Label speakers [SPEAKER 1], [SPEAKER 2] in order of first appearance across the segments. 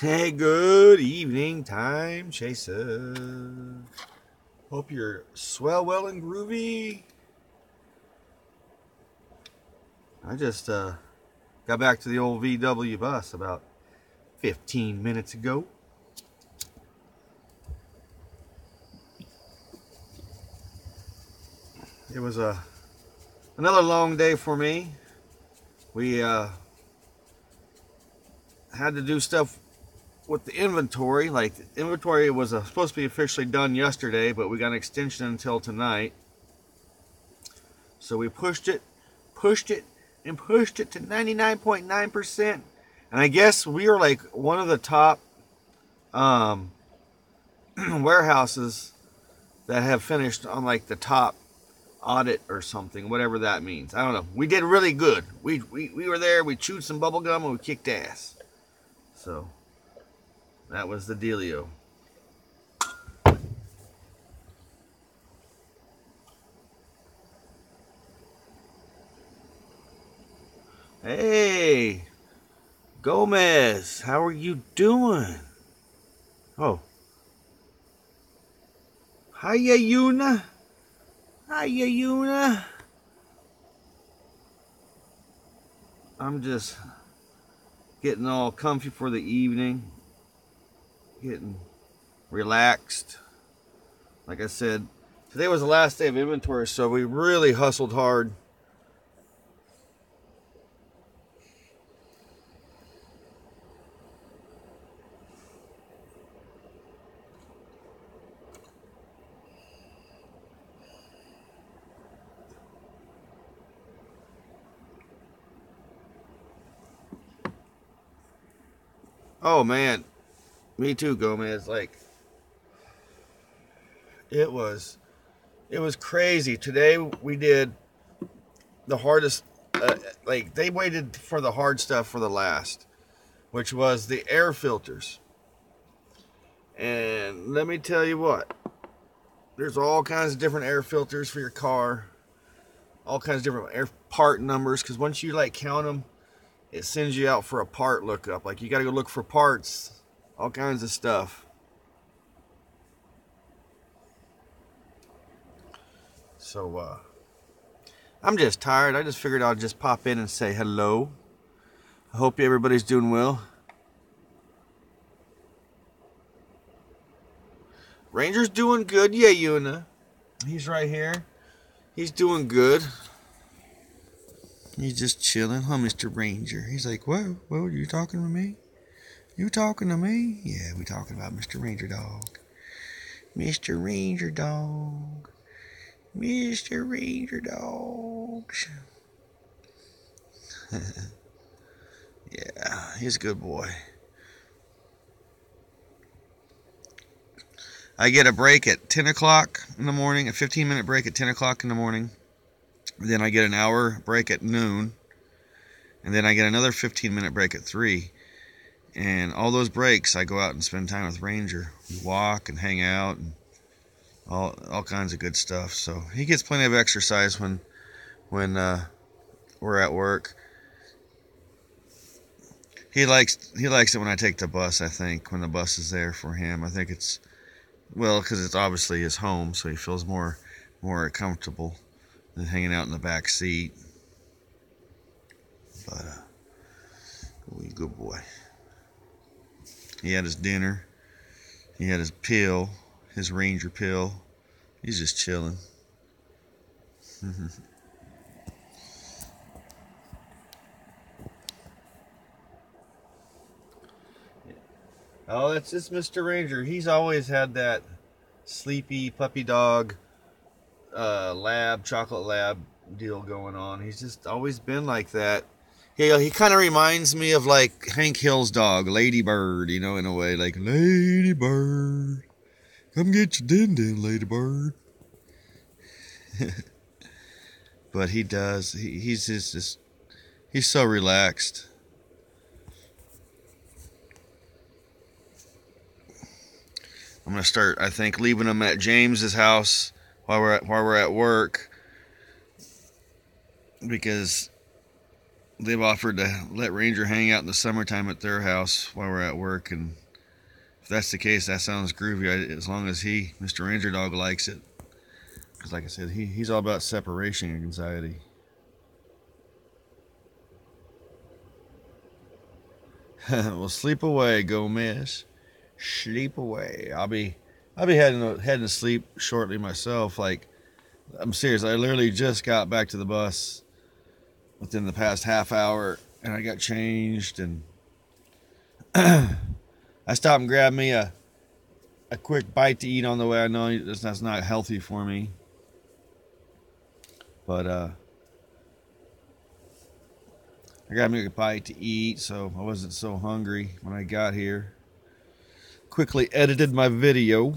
[SPEAKER 1] Hey, good evening, time chaser. Hope you're swell, well, and groovy. I just got back to the old VW bus about 15 minutes ago. It was another long day for me. We had to do stuff with the inventory. Like, the inventory was supposed to be officially done yesterday, but we got an extension until tonight. So we pushed it, and pushed it to 99.9%. And I guess we were like one of the top warehouses that have finished on like the top audit or something, whatever that means. I don't know. We did really good. We were there, we chewed some bubble gum, and we kicked ass. So that was the dealio. Hey, Gomez, how are you doing? Oh, hiya, Yuna. Hiya, Yuna. I'm just getting all comfy for the evening, getting relaxed. Like I said, today was the last day of inventory, so we really hustled hard. Oh man, me too, Gomez. Like it was, it was crazy. Today we did the hardest. Like they waited for the hard stuff for the last, which was the air filters. And let me tell you what, there's all kinds of different air filters for your car, all kinds of different air part numbers. Because once you like count them, it sends you out for a part lookup. Like you got to go look for parts, all kinds of stuff. So I'm just tired. I just figured I'd just pop in and say hello. I hope everybody's doing well. Ranger's doing good. Yeah, Yuna. He's right here. He's doing good. He's just chilling, huh, Mr. Ranger? He's like, whoa, you talking to me? You talking to me? Yeah, we talking about Mr. Ranger Dog. Mr. Ranger Dog. Mr. Ranger Dog. Yeah, he's a good boy. I get a break at 10 o'clock in the morning, a 15-minute break at 10 o'clock in the morning. Then I get an hour break at noon. And then I get another 15-minute break at 3. And all those breaks, I go out and spend time with Ranger. We walk and hang out and all kinds of good stuff. So he gets plenty of exercise when we're at work. He likes it when I take the bus. I think when the bus is there for him, I think it's because it's obviously his home, so he feels more comfortable than hanging out in the back seat. But good boy. He had his dinner. He had his pill, his Ranger pill. He's just chilling. Oh, that's just Mr. Ranger. He's always had that sleepy puppy dog chocolate lab deal going on. He's just always been like that. He kind of reminds me of like Hank Hill's dog, Lady Bird, in a way. Like, Lady Bird, come get your din-din, Lady Bird. But he does. He's just he's so relaxed. I'm gonna start, I think, leaving him at James's house while we're at work, because they've offered to let Ranger hang out in the summertime at their house while we're at work, and if that's the case, that sounds groovy. As long as Mr. Ranger Dog, likes it, because like I said, he's all about separation anxiety. Well, sleep away, Gomez. Sleep away. I'll be heading to sleep shortly myself. Like, I'm serious. I literally just got back to the bus within the past half hour, and I got changed, and I stopped and grabbed me a quick bite to eat on the way. I know that's not healthy for me, but I got me a bite to eat, so I wasn't so hungry when I got here. Quickly edited my video,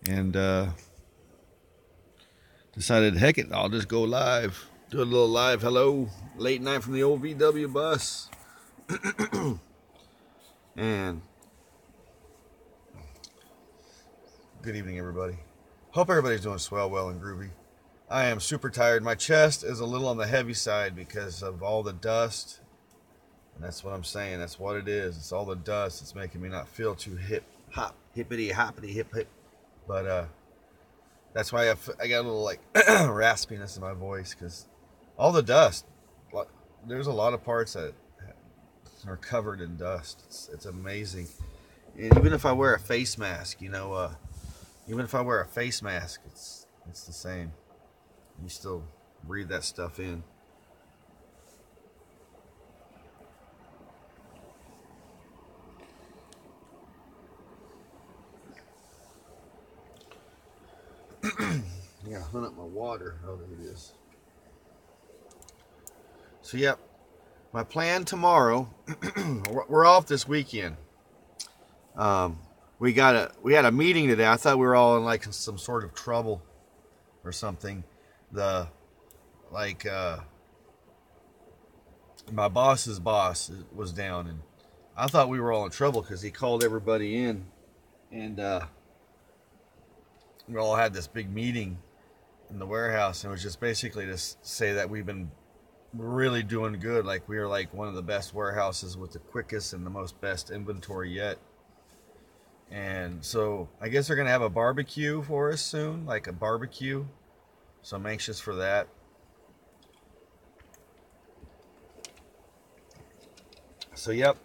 [SPEAKER 1] and decided, heck it, I'll just go live. Do a little live hello, late night from the old VW bus. And good evening, everybody. Hope everybody's doing swell, well, and groovy. I am super tired. My chest is a little on the heavy side because of all the dust. And that's what I'm saying. That's what it is. It's all the dust. It's making me not feel too hippity hoppity hip. But that's why I got a little like raspiness in my voice, because all the dust. There's a lot of parts that are covered in dust. It's amazing. And even if I wear a face mask, even if I wear a face mask, it's the same. You still breathe that stuff in. Yeah, hunt up my water. Oh, there it is. So, yep. My plan tomorrow. We're off this weekend. We had a meeting today. I thought we were all in like some sort of trouble or something. My boss's boss was down, and I thought we were all in trouble because he called everybody in, and we all had this big meeting in the warehouse, and it was just basically to say that we've been really doing good. Like, we are like one of the best warehouses with the quickest and the most best inventory yet. And so I guess they're gonna have a barbecue for us soon, like a barbecue. So I'm anxious for that. So yep,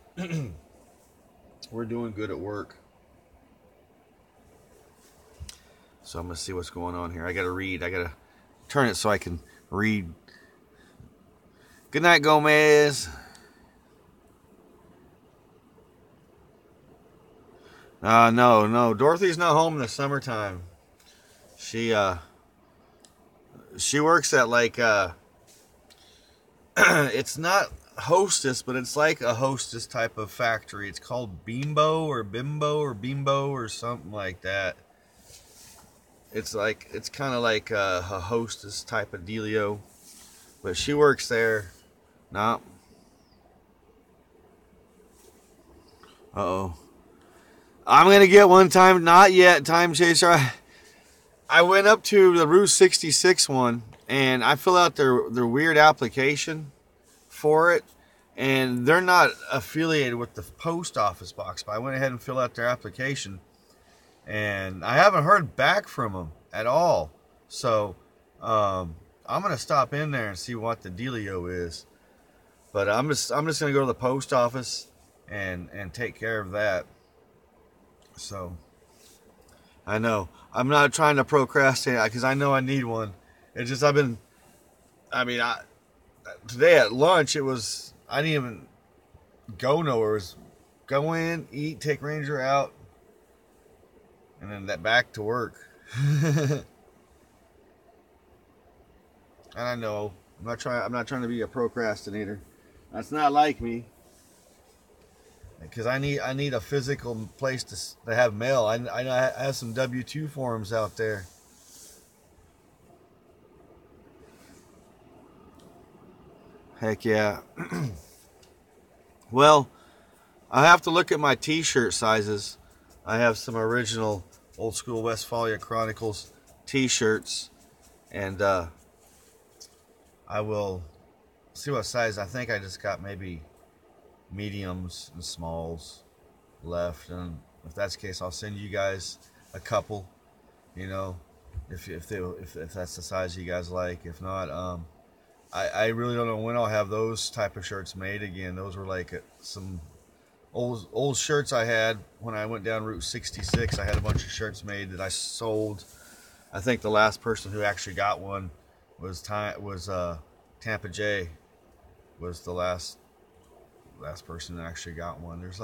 [SPEAKER 1] we're doing good at work. So I'm gonna see what's going on here. I gotta read. I gotta turn it so I can read. Good night, Gomez. No. Dorothy's not home in the summertime. She works at like it's not Hostess, but it's like a Hostess type of factory. It's called Bimbo or something like that. It's kind of like a Hostess type of dealio, but she works there. No. Uh-oh. I'm going to get one time. Not yet, Time Chaser. I went up to the Route 66 one, and I filled out their weird application for it. And they're not affiliated with the post office box, but I went ahead and filled out their application. And I haven't heard back from them at all. So I'm going to stop in there and see what the dealio is. But I'm just going to go to the post office and take care of that. So I know I'm not trying to procrastinate because I know I need one. It's just today at lunch I didn't even go nowhere. It was go in, eat, take Ranger out, and then back to work. And I know I'm not trying to be a procrastinator. That's not like me. Because I need a physical place to have mail. I have some W-2 forms out there. Heck yeah. Well, I have to look at my t-shirt sizes. I have some original old school Westphalia Chronicles t-shirts, and I will see what size. I think I just got maybe mediums and smalls left, and if that's the case, I'll send you guys a couple. You know, if that's the size you guys like. If not, I really don't know when I'll have those type of shirts made again. Those were like some old shirts I had when I went down Route 66. I had a bunch of shirts made that I sold. I think the last person who actually got one was Tampa J. Was the last person that actually got one. There's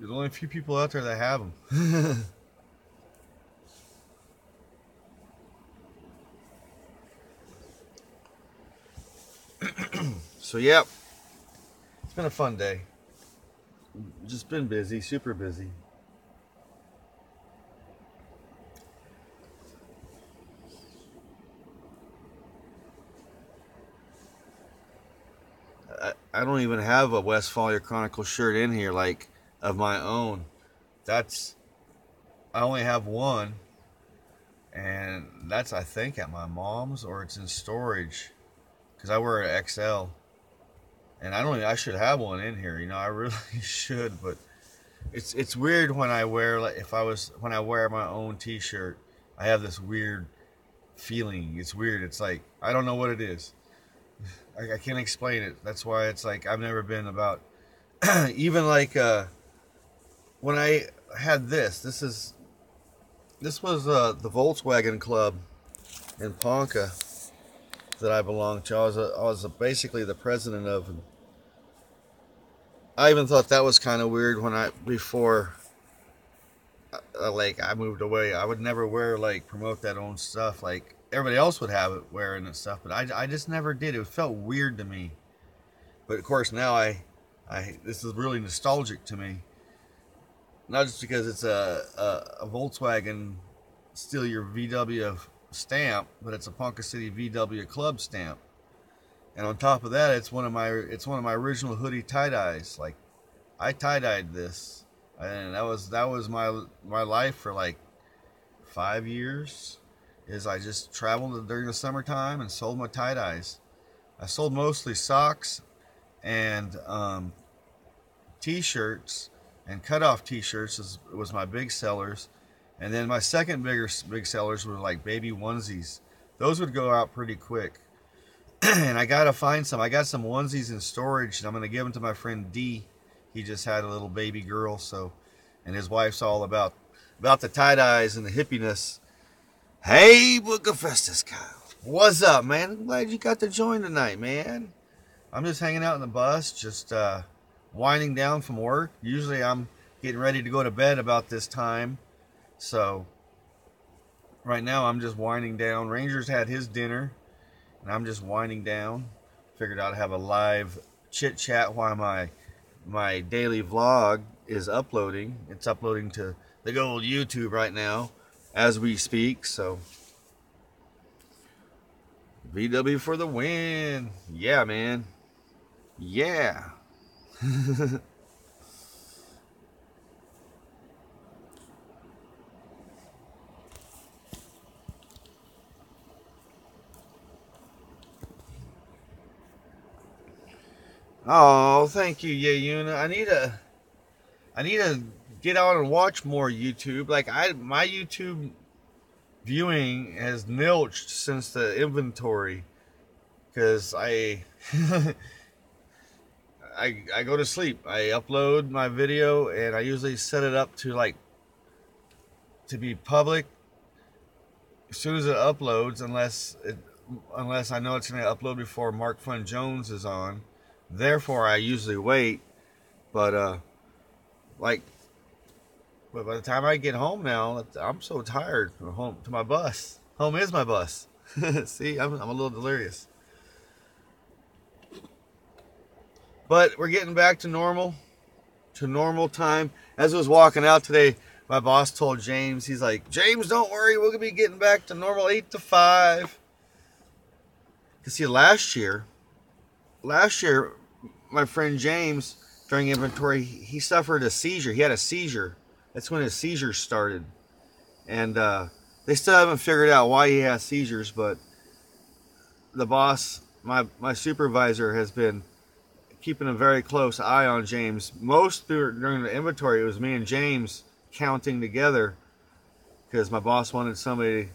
[SPEAKER 1] only a few people out there that have them. So yeah, it's been a fun day. Just been busy, super busy. I don't even have a Westphalia Chronicle shirt in here, like, of my own. I only have one, and that's, I think, at my mom's, or it's in storage, because I wear an XL, and I should have one in here, you know, I really should, but it's weird when I wear, like, when I wear my own t-shirt, I have this weird feeling. It's weird. It's like, I don't know what it is. I can't explain it. That's why it's like I've never been about even like when I had this was the Volkswagen Club in Ponca that I belonged to. I was basically the president of, and I even thought that was kind of weird before like I moved away. I would never promote that own stuff like everybody else would have it wearing and stuff, but I just never did. It felt weird to me. But of course now this is really nostalgic to me. Not just because it's a Volkswagen Steal Your VW stamp, but it's a Ponca City VW Club stamp. And on top of that, it's one of my original hoodie tie-dyes. Like, I tie-dyed this, and that was my life for like 5 years. Is I just traveled during the summertime and sold my tie-dyes. I sold mostly socks and t-shirts, and cut-off t-shirts was my big sellers. And then my second big sellers were like baby onesies. Those would go out pretty quick. And I gotta find some. I got some onesies in storage, and I'm gonna give them to my friend D. He just had a little baby girl, and his wife's all about the tie-dyes and the hippiness. Hey, Book of Festus, Kyle. What's up, man? I'm glad you got to join tonight, man. I'm just hanging out in the bus, just winding down from work. Usually I'm getting ready to go to bed about this time. So right now I'm just winding down. Ranger's had his dinner, and I'm just winding down. Figured I'd have a live chit chat while my daily vlog is uploading. It's uploading to the good old YouTube right now as we speak. So VW for the win. Yeah, man. Yeah. Oh, thank you, Yayuna. I need to get out and watch more YouTube. Like my YouTube viewing has nilched since the inventory, because I go to sleep. I upload my video, and I usually set it up to be public as soon as it uploads, unless I know it's going to upload before Mark Fun Jones is on. Therefore, I usually wait. But by the time I get home now, I'm so tired. Home to my bus. Home is my bus. See, I'm a little delirious. But we're getting back to normal time. As I was walking out today, my boss told James, he's like, James, don't worry, we're going to be getting back to normal 8 to 5. Because see, last year, my friend James, during inventory, he suffered a seizure. He had a seizure. That's when his seizures started. And they still haven't figured out why he has seizures, but the boss, my supervisor, has been keeping a very close eye on James. Most during the inventory, it was me and James counting together because my boss wanted somebody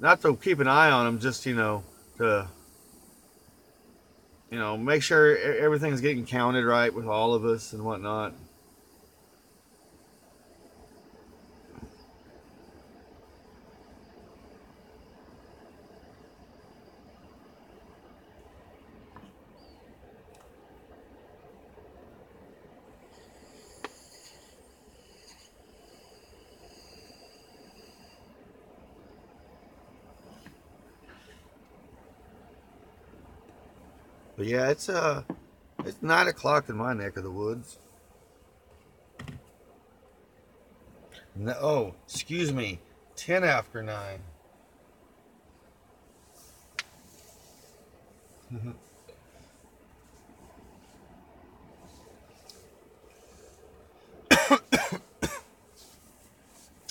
[SPEAKER 1] not to keep an eye on him, just to make sure everything's getting counted right with all of us and whatnot. But yeah, it's 9 o'clock in my neck of the woods. No, oh, excuse me, 10 after 9.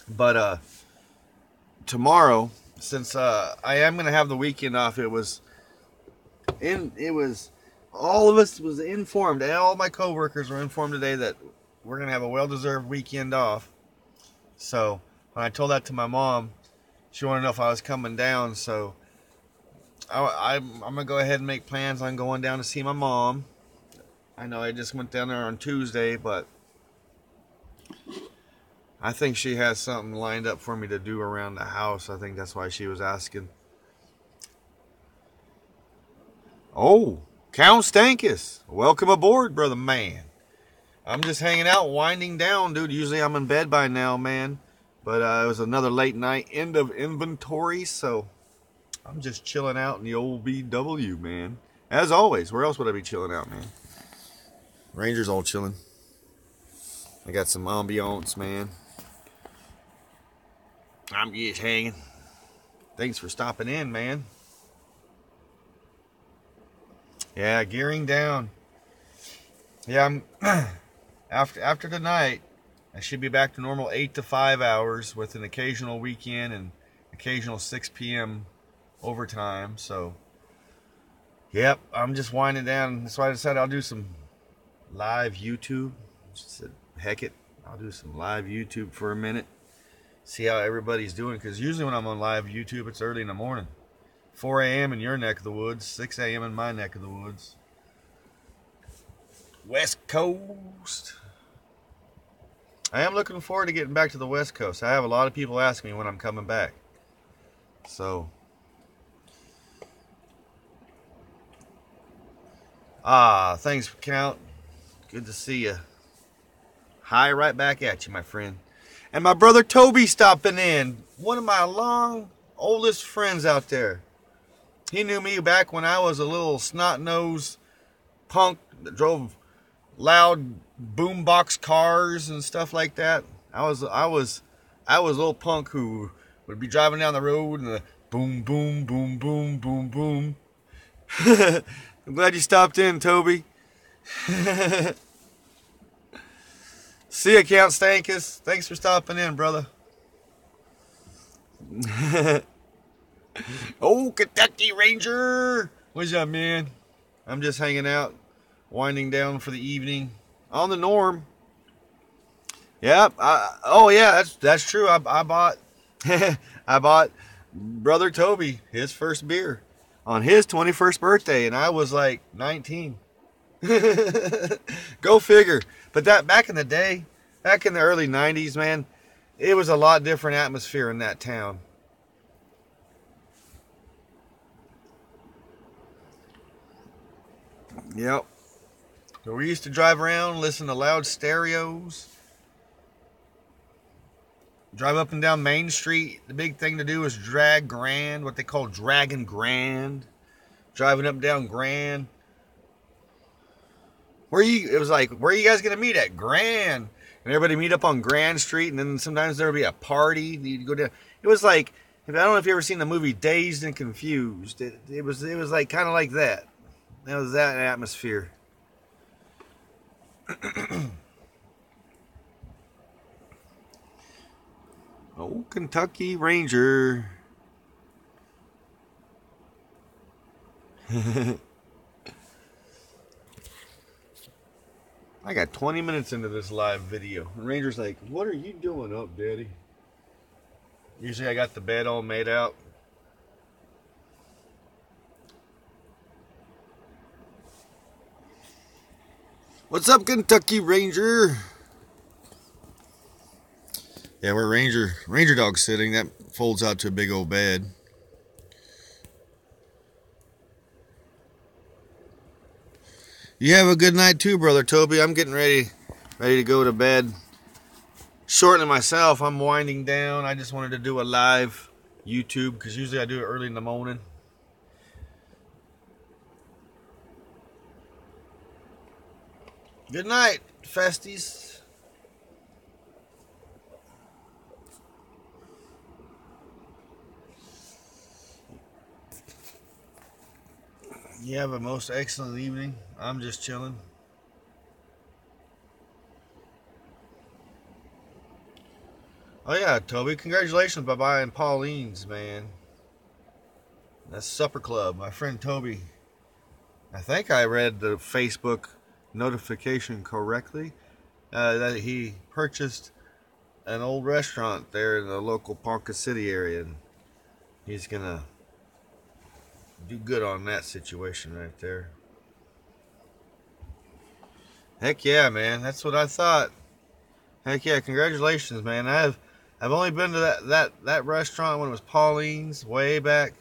[SPEAKER 1] But tomorrow, since I am gonna have the weekend off, it was all of us was informed, and all my coworkers were informed today that we're gonna have a well-deserved weekend off. So when I told that to my mom, she wanted to know if I was coming down. So I'm gonna go ahead and make plans on going down to see my mom. I know I just went down there on Tuesday, but I think she has something lined up for me to do around the house. I think that's why she was asking. Oh, Count Stankus, welcome aboard, brother man. I'm just hanging out, winding down, dude. Usually I'm in bed by now, man. But it was another late night, end of inventory, so I'm just chilling out in the old BW, man. As always, where else would I be chilling out, man? Ranger's all chilling. I got some ambiance, man. I'm just hanging. Thanks for stopping in, man. Yeah, gearing down. Yeah, I'm after tonight, I should be back to normal 8 to 5 hours with an occasional weekend and occasional 6 p.m. overtime. So, yep, I'm just winding down. That's why I decided I'll do some live YouTube. Just said, heck it, I'll do some live YouTube for a minute. See how everybody's doing, because usually when I'm on live YouTube, it's early in the morning. 4 a.m. in your neck of the woods, 6 a.m. in my neck of the woods. West Coast. I am looking forward to getting back to the West Coast. I have a lot of people asking me when I'm coming back. So, thanks, Count. Good to see you. Hi, right back at you, my friend. And my brother Toby stopping in. One of my oldest friends out there. He knew me back when I was a little snot-nosed punk that drove loud boombox cars and stuff like that. I was a little punk who would be driving down the road and the boom, boom, boom, boom, boom, boom. I'm glad you stopped in, Toby. See ya, Count Stankus. Thanks for stopping in, brother. Oh, Kentucky Ranger. What's up, man? I'm just hanging out, winding down for the evening on the Norm. Yep. Yeah, that's true. I bought I bought brother Toby his first beer on his 21st birthday, and I was like 19. Go figure. But that back in the day, back in the early 90s, man, it was a lot different atmosphere in that town. Yep. So we used to drive around, listen to loud stereos, drive up and down Main Street. The big thing to do is drag Grand, what they call Dragon Grand. Driving up and down Grand. It was like, where are you guys going to meet at? Grand. And everybody meet up on Grand Street, and then sometimes there would be a party. You'd go down. It was like, I don't know if you ever seen the movie Dazed and Confused. It was like kind of like that. That was that atmosphere. Oh, Kentucky Ranger. I got 20 minutes into this live video. And Ranger's like, what are you doing up, Daddy? Usually I got the bed all made out. What's up, Kentucky Ranger? Yeah, we're Ranger dog sitting. That folds out to a big old bed. You have a good night too, Brother Toby. I'm getting ready to go to bed. Shortly myself, I'm winding down. I just wanted to do a live YouTube because usually I do it early in the morning. Good night, festies. You have a most excellent evening. I'm just chilling. Oh yeah, Toby, congratulations by buying Pauline's, man. That's Supper Club. My friend Toby. I think I read the Facebook notification correctly. That he purchased an old restaurant there in the local Ponca City area. And he's gonna do good on that situation right there. Heck yeah, man. That's what I thought. Heck yeah, congratulations, man. I've only been to that restaurant when it was Pauline's way back.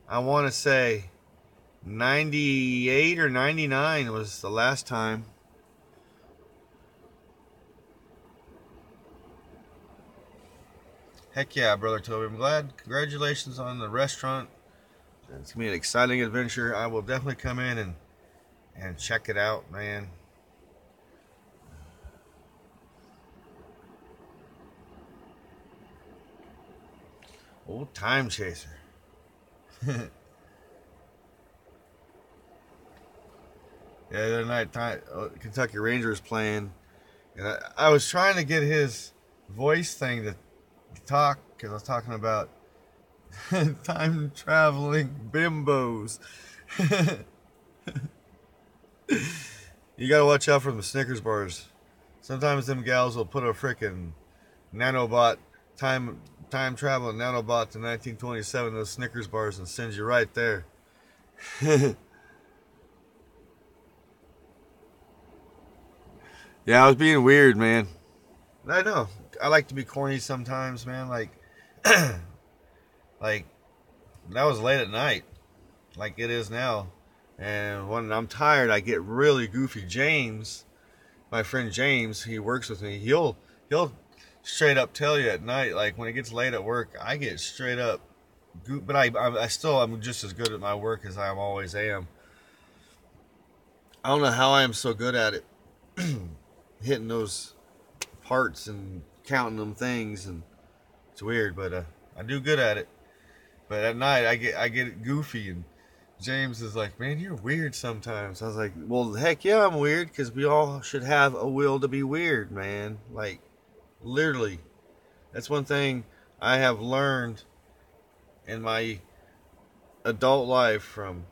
[SPEAKER 1] I want to say 98 or 99 was the last time. Heck yeah, Brother Toby. I'm glad. Congratulations on the restaurant. It's going to be an exciting adventure. I will definitely come in and check it out, man. Old time chaser. Yeah, the other night, Kentucky Rangers playing, and I was trying to get his voice thing to talk because I was talking about time traveling bimbos. You gotta watch out for the Snickers bars. Sometimes them gals will put a frickin' nanobot time traveling nanobot to 1927 those Snickers bars and send you right there. Yeah, I was being weird, man. I know. I like to be corny sometimes, man. Like, like that was late at night, like it is now. And when I'm tired, I get really goofy. James, my friend James, he works with me. He'll straight up tell you at night, like when it gets late at work, I get straight up. But I'm just as good at my work as I always am. I don't know how I am so good at it. Hitting those parts and counting them things, and it's weird, but I do good at it. But at night I get goofy, and James is like, "Man, you're weird sometimes." I was like, "Well, heck yeah, I'm weird because we all should have a will to be weird, man." Like, literally, that's one thing I have learned in my adult life from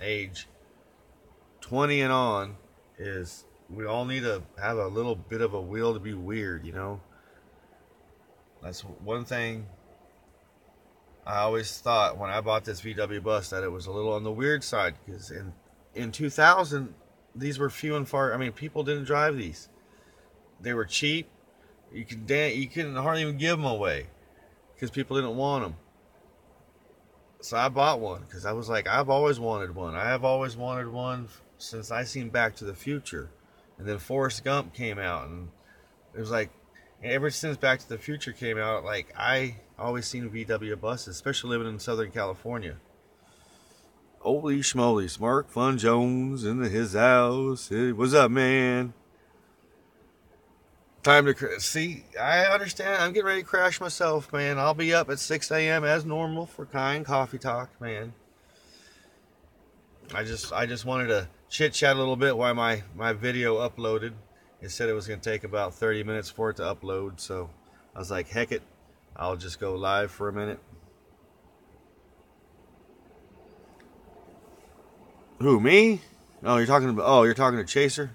[SPEAKER 1] age 20 and on is we all need to have a little bit of a will to be weird, you know? That's one thing I always thought when I bought this VW bus, that it was a little on the weird side, because in 2000 these were few and far. I mean, people didn't drive these. They were cheap. You couldn't hardly even give them away because people didn't want them. So I bought one because I was like, I've always wanted one. I have always wanted one since I seen Back to the Future. And then Forrest Gump came out, and it was like, ever since Back to the Future came out, like, I always seen VW buses, especially living in Southern California. Holy schmoly, Mark Fun Jones in his house. Hey, what's up, man? Time to see. I understand. I'm getting ready to crash myself, man. I'll be up at 6 a.m. as normal for Kind Coffee Talk, man. I just wanted to chit chat a little bit while my video uploaded. It said it was going to take about 30 minutes for it to upload, so I was like, heck it, I'll just go live for a minute. Who, me? Oh, you're talking to Chaser?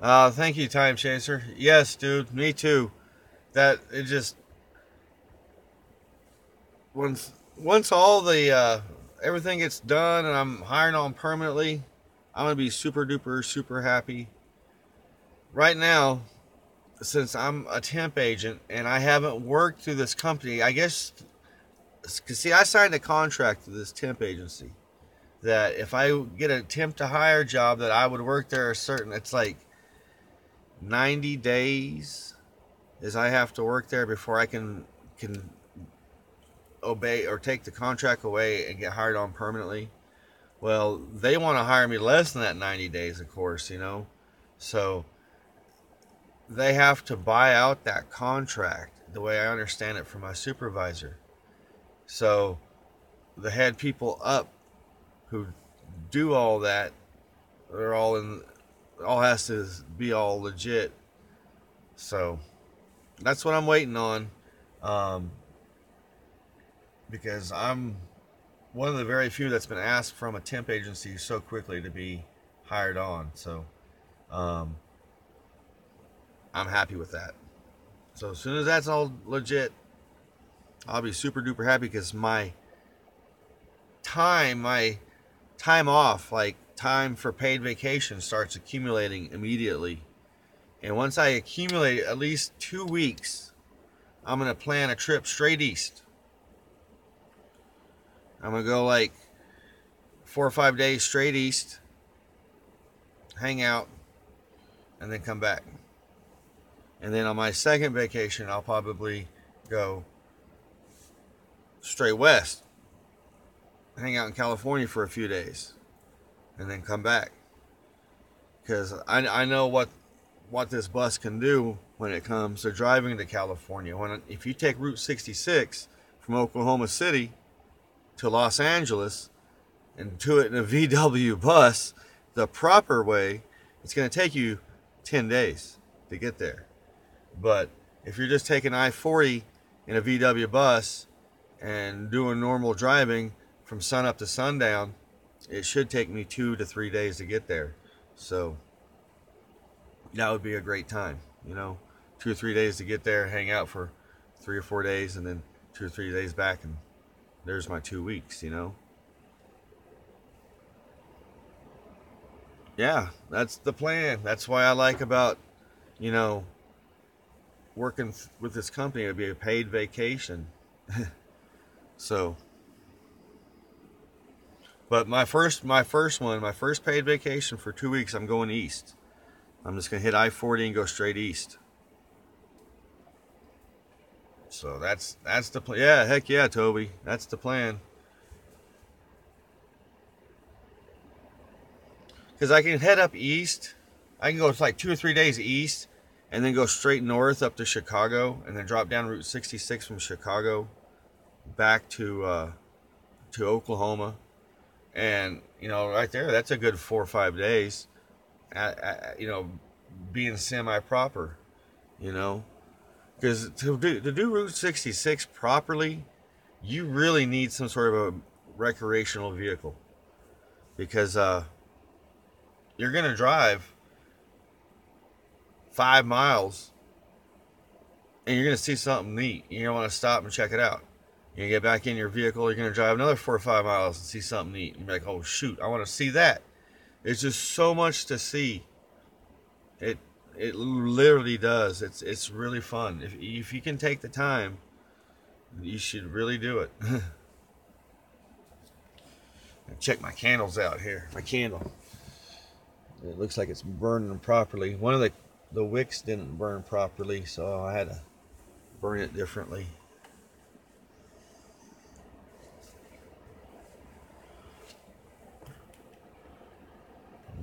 [SPEAKER 1] Thank you, Time Chaser. Yes, dude, me too. That it just once all the everything gets done and I'm hired on permanently, I'm gonna be super duper super happy. Right now, since I'm a temp agent and I haven't worked through this company, I guess, cause see, I signed a contract with this temp agency that if I get a temp to hire job, that I would work there a certain. It's like 90 days is I have to work there before I can obey or take the contract away and get hired on permanently. Well, they want to hire me less than that 90 days, of course, you know. So they have to buy out that contract the way I understand it from my supervisor. So the head people up who do all that, they're all in, all has to be all legit. So that's what I'm waiting on, um, because I'm one of the very few that's been asked from a temp agency so quickly to be hired on. So um, I'm happy with that. So as soon as that's all legit, I'll be super duper happy because my time off, like time for paid vacation, starts accumulating immediately. And once I accumulate at least 2 weeks, I'm gonna plan a trip straight east. I'm gonna go like 4 or 5 days straight east, hang out, and then come back. And then on my second vacation, I'll probably go straight west, hang out in California for a few days, and then come back. Because I know what this bus can do when it comes to driving to California. If you take Route 66 from Oklahoma City to Los Angeles and do it in a VW bus, the proper way, it's going to take you 10 days to get there. But if you're just taking I-40 in a VW bus and doing normal driving from sun up to sundown, it should take me 2 to 3 days to get there. So that would be a great time, you know, 2 or 3 days to get there, hang out for 3 or 4 days, and then 2 or 3 days back, and there's my 2 weeks, you know. Yeah, that's the plan. That's why I like about, you know, working with this company. It'd be a paid vacation. So, but my first paid vacation for 2 weeks, I'm going east. I'm just gonna hit I-40 and go straight east. So that's the plan. Yeah, heck yeah, Toby. That's the plan. Because I can head up east. I can go like 2 or 3 days east, and then go straight north up to Chicago, and then drop down Route 66 from Chicago back to Oklahoma, and you know, right there, that's a good 4 or 5 days. You know, being semi proper, you know, because to do Route 66 properly, you really need some sort of a recreational vehicle, because you're gonna drive 5 miles and you're gonna see something neat. You're gonna want to stop and check it out. You get back in your vehicle, you're gonna drive another 4 or 5 miles and see something neat. You're like, oh shoot, I want to see that. It's just so much to see. It it literally does. It's really fun. If you can take the time, you should really do it. Check my candles out here. My candle. It looks like it's burning properly. One of the wicks didn't burn properly, so I had to burn it differently.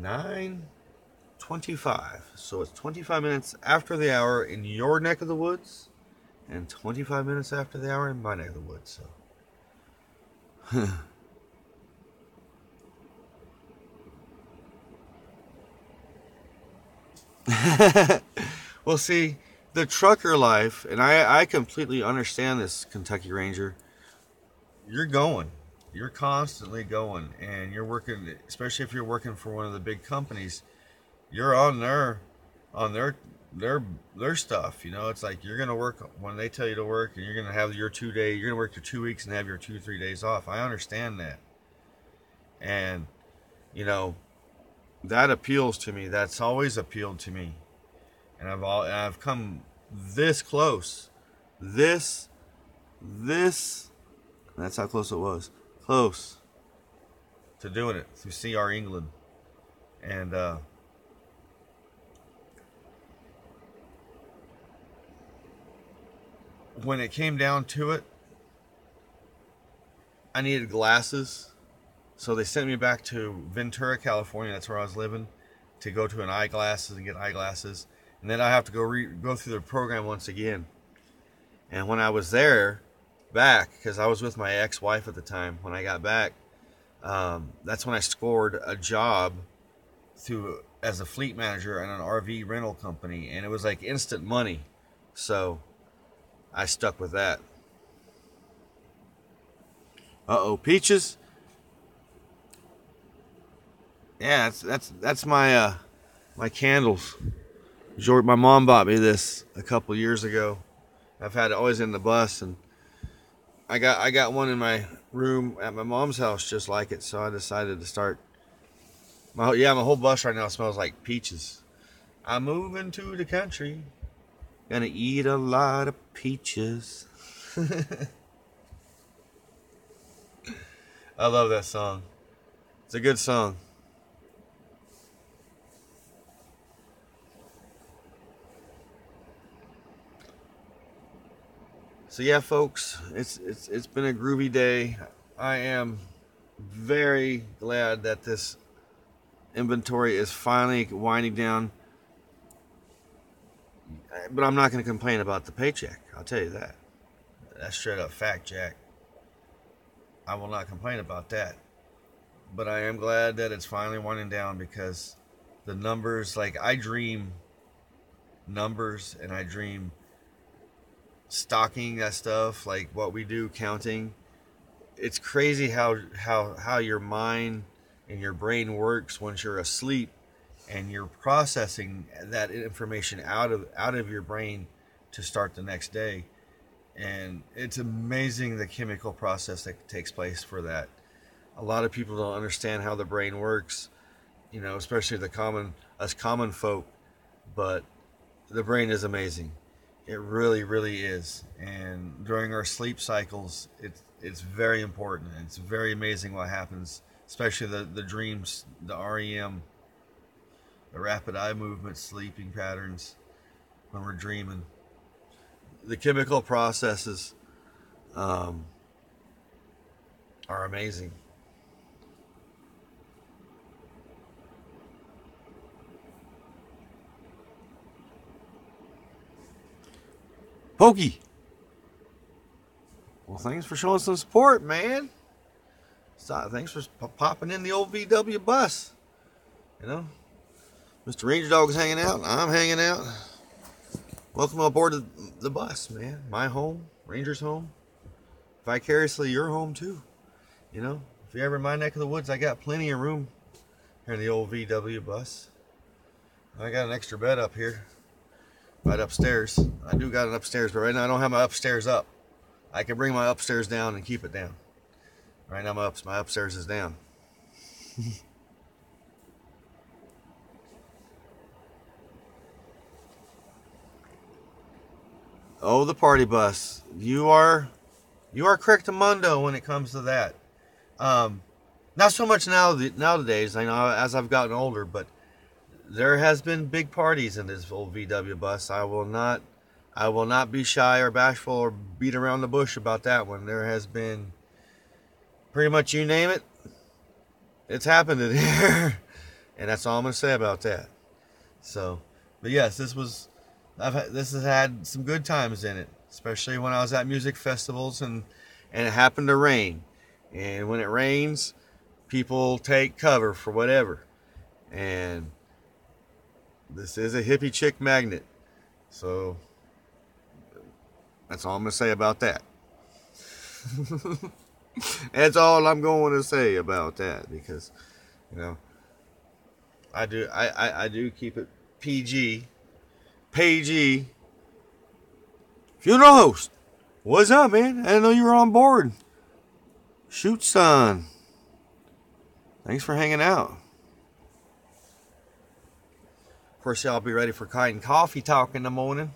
[SPEAKER 1] 9:25. So it's 25 minutes after the hour in your neck of the woods, and 25 minutes after the hour in my neck of the woods. So. Well, see, the trucker life, and I completely understand this, Kentucky Ranger. You're going. You're constantly going, and you're working, especially if you're working for one of the big companies. You're on their their stuff. You know, it's like you're gonna work when they tell you to work, and you're gonna have your 2 day. You're gonna work your 2 weeks and have your 2 3 days off. I understand that, and you know that appeals to me. That's always appealed to me, and I've come this close, this. That's how close it was. Close to doing it through CR England, and when it came down to it, I needed glasses, so they sent me back to Ventura, California. That's where I was living, to go to an eyeglasses and get eyeglasses, and then I have to go through the program once again. And when I was there, back, because I was with my ex-wife at the time, when I got back, that's when I scored a job as a fleet manager at an RV rental company, and it was like instant money, so I stuck with that. Peaches. Yeah, that's my my candles. My mom bought me this a couple years ago. I've had it always in the bus, and I got one in my room at my mom's house just like it. So I decided to start. My whole bus right now smells like peaches. I'm moving to the country, gonna eat a lot of peaches. I love that song. It's a good song. So yeah, folks, it's been a groovy day. I am very glad that this inventory is finally winding down. But I'm not going to complain about the paycheck. I'll tell you that. That's straight up fact, Jack. I will not complain about that. But I am glad that it's finally winding down, because the numbers, like, I dream numbers, and I dream stocking that stuff, like what we do, counting. It's crazy how your mind and your brain works once you're asleep, and you're processing that information out of your brain to start the next day. And it's amazing the chemical process that takes place for that. A lot of people don't understand how the brain works, especially us common folk, but the brain is amazing. It really, really is. And during our sleep cycles, it's very important. It's very amazing what happens, especially the dreams, the REM, the rapid eye movement, sleeping patterns when we're dreaming. The chemical processes are amazing. Pokey! Well, thanks for showing some support, man. Thanks for popping in the old VW bus. Mr. Ranger Dog's hanging out. I'm hanging out. Welcome aboard the bus, man. My home, Ranger's home. Vicariously, your home, too. If you're ever in my neck of the woods, I got plenty of room here in the old VW bus. I got an extra bed up here, right upstairs. I do got it upstairs, but right now I don't have my upstairs up. I can bring my upstairs down and keep it down. Right now my upstairs is down. Oh, the party bus. You are correctamundo when it comes to that. Not so much nowadays, I know, as I've gotten older, but there has been big parties in this old VW bus. I will not be shy or bashful or beat around the bush about that one. There has been pretty much, you name it, it's happened in here. And that's all I'm going to say about that. So, but yes, this has had some good times in it, especially when I was at music festivals and it happened to rain. And when it rains, people take cover for whatever. And this is a hippie chick magnet. So That's all I'm going to say about that. That's all I'm going to say about that, because, you know, I do keep it PG. PG. Funeral host. What's up, man? I didn't know you were on board. Shoot, son. Thanks for hanging out. Of course, y'all be ready for kind coffee talk in the morning.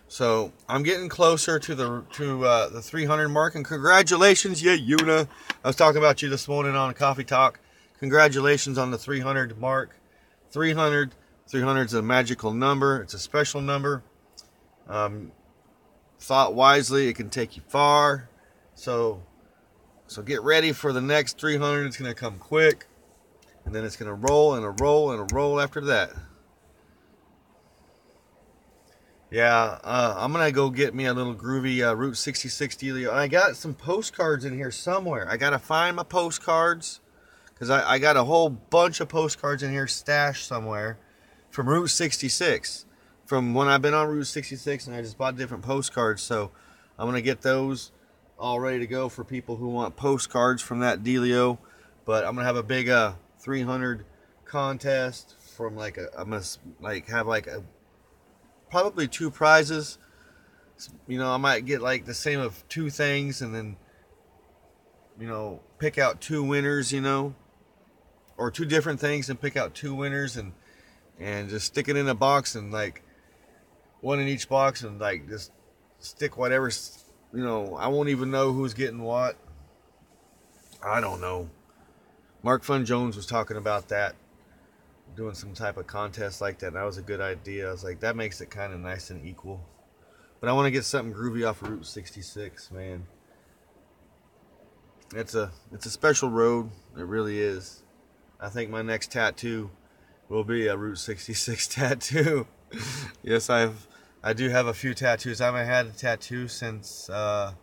[SPEAKER 1] So I'm getting closer to the 300 mark, and congratulations, yeah, Yuna. I was talking about you this morning on Coffee Talk. Congratulations on the 300 mark. 300 is a magical number. It's a special number. Thought wisely, it can take you far. So get ready for the next 300. It's going to come quick, and then it's going to roll and a roll and a roll after that. Yeah, I'm going to go get me a little groovy Route 66 dealio. And I got some postcards in here somewhere. I got to find my postcards, because I got a whole bunch of postcards in here stashed somewhere from Route 66. From when I've been on Route 66, and I just bought different postcards. So I'm going to get those all ready to go for people who want postcards from that dealio. But I'm going to have a big 300 contest from I'm going to have probably 2 prizes. You know, I might get the same of 2 things, and then, you know, pick out 2 winners, you know, or 2 different things and pick out 2 winners, and just stick it in a box, and one in each box, and just stick whatever, you know. I won't even know who's getting what. I don't know. Mark Fun Jones was talking about that, doing some type of contest like that. That was a good idea. I was like, that makes it kind of nice and equal. But I want to get something groovy off of Route 66, man. It's a special road. It really is. I think my next tattoo will be a Route 66 tattoo. Yes, I do have a few tattoos. I haven't had a tattoo since that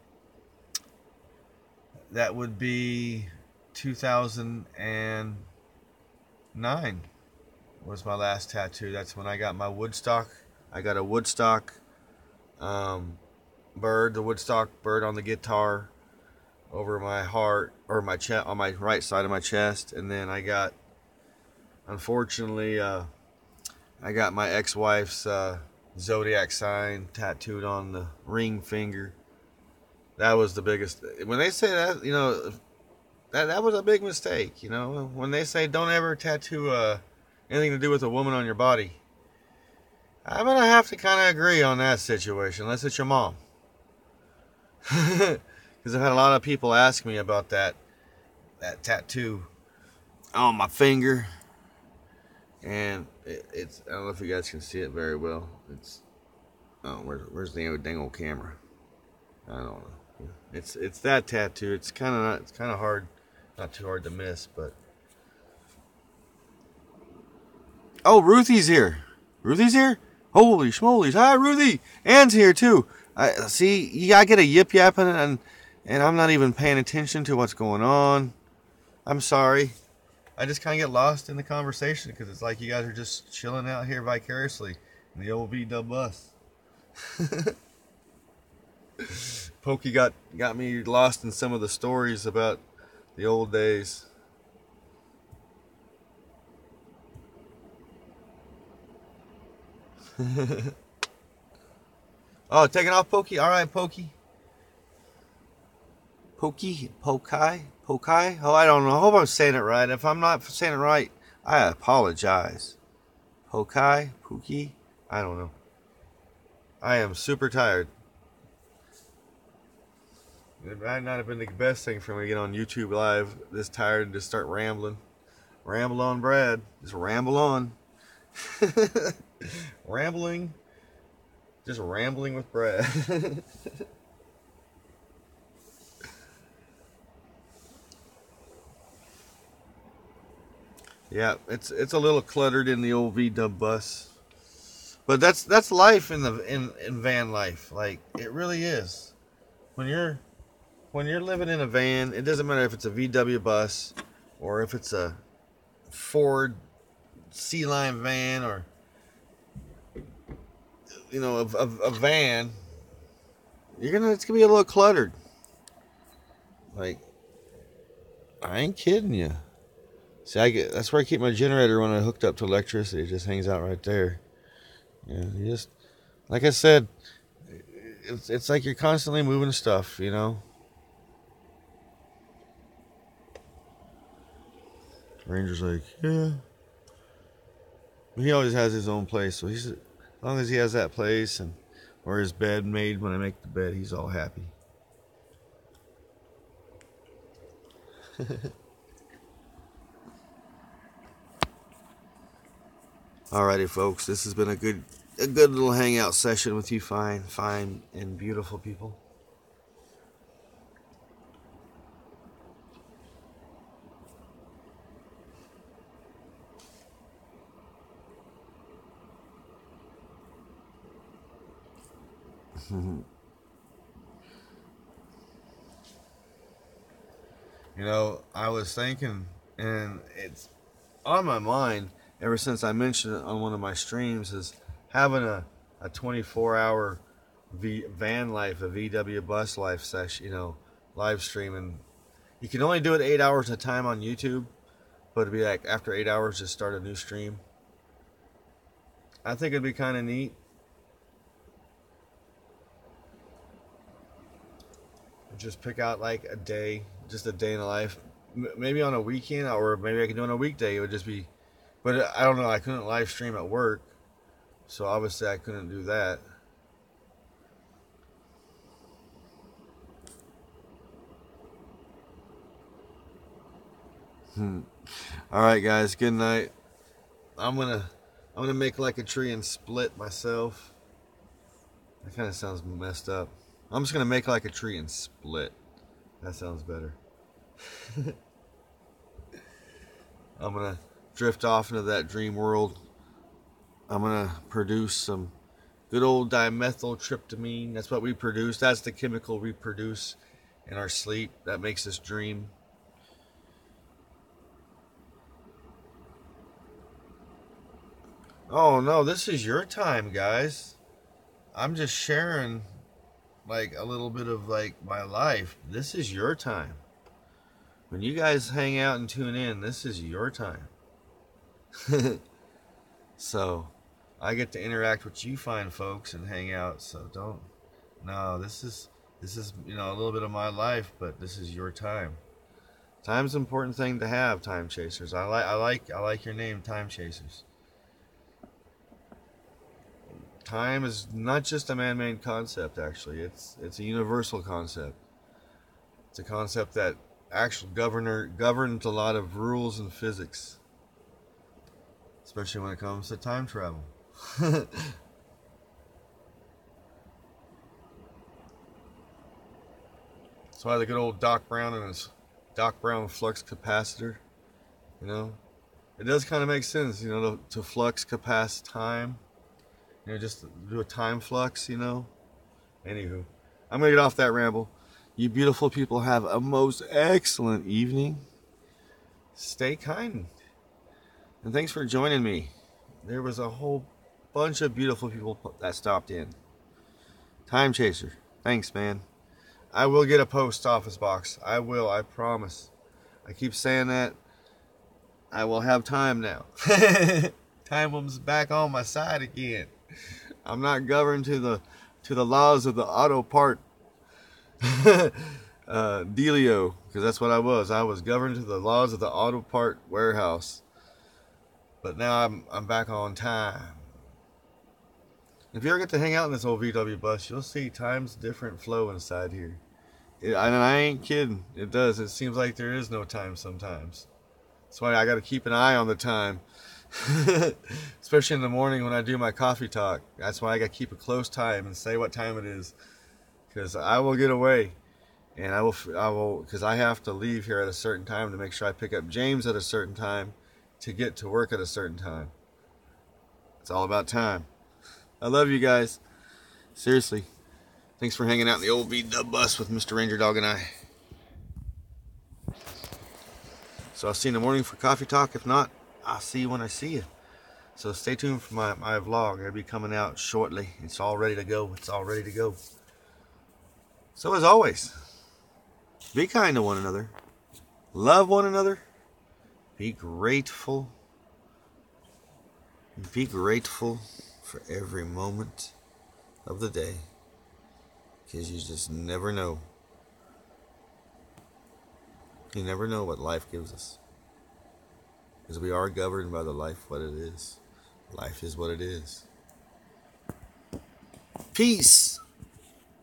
[SPEAKER 1] would be 2009 was my last tattoo. That's when I got my Woodstock. I got a Woodstock bird, the Woodstock bird on the guitar over my heart, or my chest, on my right side of my chest. And then I got, unfortunately, I got my ex-wife's zodiac sign tattooed on the ring finger. That was the biggest. When they say that, you know, that was a big mistake. You know, when they say don't ever tattoo anything to do with a woman on your body, I'm gonna have to kind of agree on that situation, unless it's your mom. Because I've had a lot of people ask me about that tattoo on my finger, and it's, I don't know if you guys can see it very well. It's, oh, where's the dang old camera? I don't know. It's that tattoo. It's kind of hard, not too hard to miss, but. Oh, Ruthie's here. Ruthie's here? Holy schmolies. Hi, Ruthie. Ann's here, too. I get a yip-yapping, and I'm not even paying attention to what's going on. I'm sorry. I just kind of get lost in the conversation, because it's like you guys are just chilling out here vicariously in the old V-dub bus. Pokey got me lost in some of the stories about the old days. Oh, taking off, Pokey? All right, Pokey. Pokai? Oh, I don't know. I hope I'm saying it right. If I'm not saying it right, I apologize. Pookie? I don't know. I am super tired. It might not have been the best thing for me to get on YouTube Live this tired and just start rambling. Ramble on, Brad. Just ramble on. Rambling. Just rambling with Brad. Yeah, it's a little cluttered in the old V-dub bus, but that's life in van life. Like, it really is. When you're when you're living in a van, it doesn't matter if it's a VW bus or if it's a Ford C-Line van or, you know, a van, it's gonna be a little cluttered. Like, I ain't kidding you. See, that's where I keep my generator when I hooked up to electricity. It just hangs out right there. Yeah, you just, like I said, it's like you're constantly moving stuff, you know. Ranger's like, yeah. He always has his own place, so as long as he has that place and or his bed made when I make the bed, he's all happy. Alrighty, folks, this has been a good little hangout session with you fine and beautiful people. You know, I was thinking, and it's on my mind ever since I mentioned it on one of my streams, is having a 24-hour van life, a VW bus life session, you know, live streaming. You can only do it 8 hours at a time on YouTube, but it'd be like after 8 hours, just start a new stream. I think it'd be kind of neat. Just pick out like a day, just a day in the life. Maybe on a weekend, or maybe I could do it on a weekday. It would just be, but I don't know. I couldn't live stream at work, so obviously I couldn't do that. All right, guys. Good night. I'm gonna make like a tree and split myself. That kind of sounds messed up. I'm just gonna make like a tree and split. That sounds better. I'm gonna drift off into that dream world. I'm gonna produce some good old dimethyltryptamine. That's what we produce. That's the chemical we produce in our sleep that makes us dream. Oh no, this is your time, guys. I'm just sharing like a little bit of like my life. This is your time. When you guys hang out and tune in, this is your time. So I get to interact with you fine folks and hang out. So this is you know, a little bit of my life, but this is your time. Time's an important thing to have, time chasers. I like your name, time chasers. Time is not just a man-made concept, actually. It's a universal concept. It's a concept that actually governs a lot of rules in physics, especially when it comes to time travel. That's why the good old Doc Brown and his Doc Brown flux capacitor, you know, it does kind of make sense, you know, to flux capacitor time. You know, just do a time flux, you know. Anywho, I'm going to get off that ramble. You beautiful people have a most excellent evening. Stay kind. And thanks for joining me. There was a whole bunch of beautiful people that stopped in. Time Chaser, thanks, man. I will get a post office box. I will, I promise. I keep saying that. I will have time now. Time was back on my side again. I'm not governed to the laws of the auto part dealio, because that's what I was. I was governed to the laws of the auto part warehouse. But now I'm back on time. If you ever get to hang out in this old VW bus, you'll see time's different flow inside here. And I ain't kidding. It does. It seems like there is no time sometimes. That's why I got to keep an eye on the time. Especially in the morning when I do my coffee talk. That's why I got to keep a close time and say what time it is, because I will get away, and I will because I have to leave here at a certain time to make sure I pick up James at a certain time to get to work at a certain time. It's all about time. I love you guys. Seriously. Thanks for hanging out in the old VW bus with Mr. Ranger Dog and I. So I'll see you in the morning for coffee talk. If not, I'll see you when I see you. So stay tuned for my vlog. It'll be coming out shortly. It's all ready to go. It's all ready to go. So as always, be kind to one another. Love one another. Be grateful. Be grateful for every moment of the day. Because you just never know. You never know what life gives us. Because we are governed by the life what it is. Life is what it is. Peace.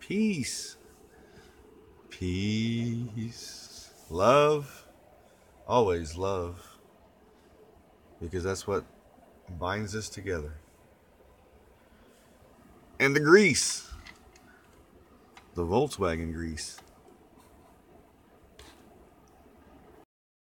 [SPEAKER 1] Peace. Peace. Love. Always love. Because that's what binds us together. And the grease. The Volkswagen grease.